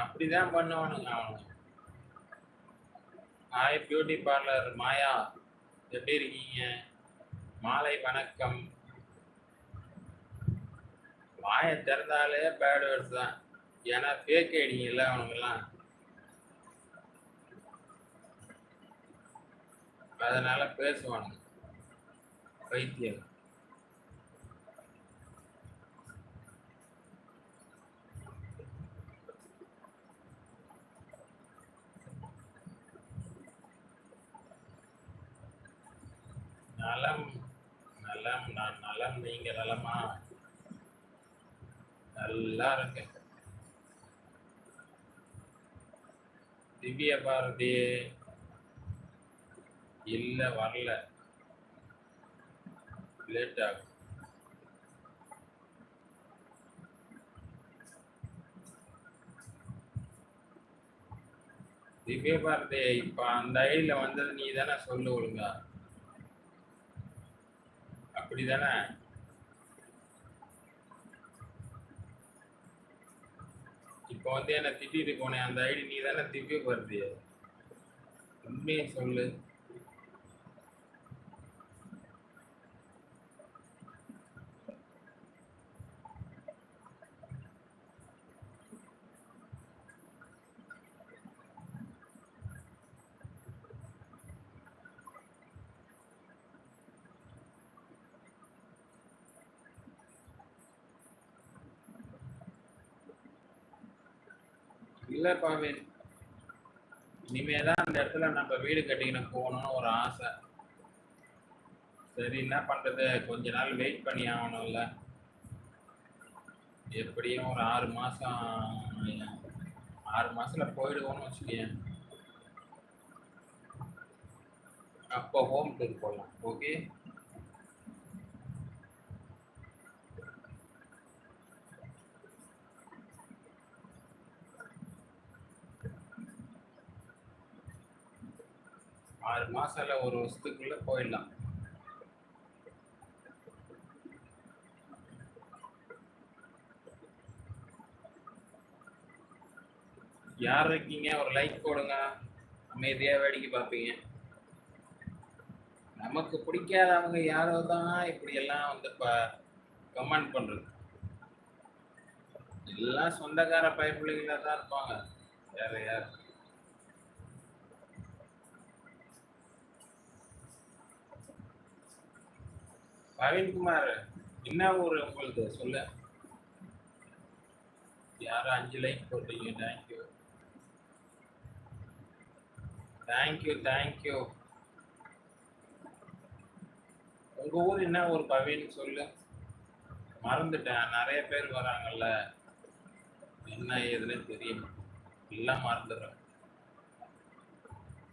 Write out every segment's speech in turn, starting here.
அப்படிதான் பண்ணுவானுங்க அவனுங்க. ஹாய் பியூட்டி பார்லர் மாயா, எப்படி இருக்கீங்க? மாலை வணக்கம். வாயை திறந்தாலே பேட் வேர்ட்ஸ் தான். ஏன்னா ஃபேக் ஐடிங்கல்ல அவனுங்கெல்லாம், அதனால பேசுவானுங்க பைத்தியம். நலம் நலம், நான் நலம், நீங்க நலமா? நல்லா இருக்கு. திவ்ய பாரதி இல்ல, வரல, லேட் ஆகும். திவ்ய பாரதி இப்ப அந்த ஐடியில வந்தது நீ தானே, சொல்லு ஒழுங்கா. அப்படிதானே? இப்ப வந்து என்ன திட்டிட்டு போனேன், அந்த ஐடி நீ தானே திவ்ய பாரதி? உண்மையை சொல்லு. இல்ல பாவேன், இனிமேதான் அந்த இடத்துல நம்ம வீடு கட்டிக்கணும் போகணும்னு ஒரு ஆசை. சரி, என்ன பண்றது, கொஞ்ச நாள் வெயிட் பண்ணி ஆகணும்ல. எப்படியும் ஒரு 6 மாசம், 6 மாசத்துல போயிடுவோம்னு வச்சுக்கேன். அப்போ ஹோம் டூர் போகலாம். ஓகே, 6 மாசம் இல்ல, 1 வருஷத்துக்குள்ள போயிடலாம். யார் இருக்கீங்க, ஒரு லைக் போடுங்க. அமைதியா வேடிக்கை பார்ப்பீங்க. நமக்கு பிடிக்காதவங்க யாரோ தான் இப்படி எல்லாம் வந்து கமெண்ட் பண்றது. எல்லாம் சொந்தக்கார பயப்பிள்ளைகளா தான் இருப்பாங்க. வேற யார்? பவீன்குமார், என்ன ஊர் உங்களுக்கு, சொல்லு. யாரும் 5 லைக் போட்டீங்க, தேங்க்யூ தேங்க்யூ தேங்க்யூ. உங்க ஊர் என்ன ஊர் பவீன், சொல்லு. மறந்துட்டேன், நிறைய பேர் வராங்கல்ல, என்ன ஏதுன்னு தெரியும், எல்லாம் மறந்துடுறேன்.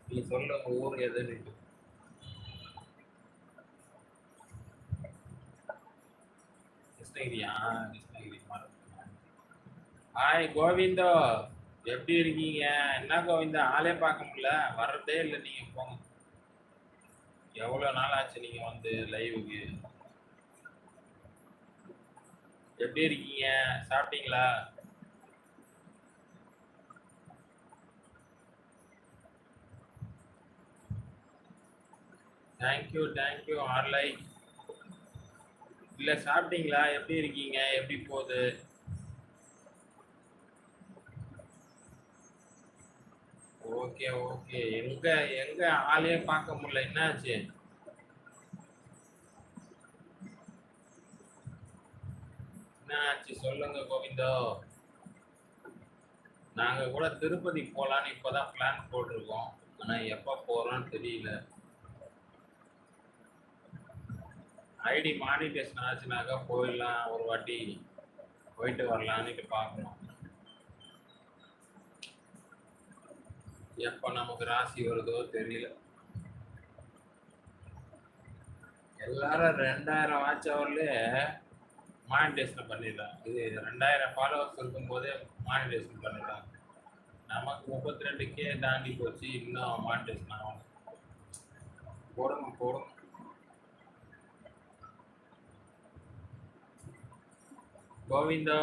நீ சொல்ல உங்க ஊர் எதுன்னு. கிருஷ்ணகிரியா? கிருஷ்ணகிரி மறந்துட்டேன். ஹாய் கோவிந்தோ, எப்படி இருக்கீங்க? என்ன கோவிந்தா, ஆளே பார்க்க முடியல, வர்றதே இல்லை. நீங்க போங்க, எவ்வளோ நாள் ஆச்சு நீங்க வந்து லைவுக்கு. எப்படி இருக்கீங்க, சாப்பிட்டீங்களா? Thank you thank you. 6 லைக். இல்ல, சாப்பிட்டீங்களா? எப்படி இருக்கீங்க? எப்படி போகுது? Okay okay. எங்க எங்க ஆளையே பார்க்க முடியல, என்னாச்சு? என்ன ஆச்சு சொல்லுங்க கோவிந்தோ. நாங்க கூட திருப்பதி போலான்னு இப்பதான் பிளான் போட்டிருக்கோம். ஆனா எப்ப போறோம்னு தெரியல. ஐடி மானிட்டேஷன் ஆச்சுனாக்கா போயிடலாம், ஒரு வாட்டி போயிட்டு வரலான்னு பார்க்கணும். எப்ப நமக்கு ராசி வருதோ தெரியல. எல்லாரும் 2000 வாட்ச் ஹவர்லயே மானிட்டேஷன் பண்ணிடுறாங்க. இது 2000 ஃபாலோவர்ஸ் இருக்கும் போதே மானிட்டேஷன் பண்ணிடுறாங்க. நமக்கு 32K தாண்டி போச்சு, இன்னும் மானிட்டேஷன் ஆகும். போடுங்க போடுங்க. கோவிந்தா,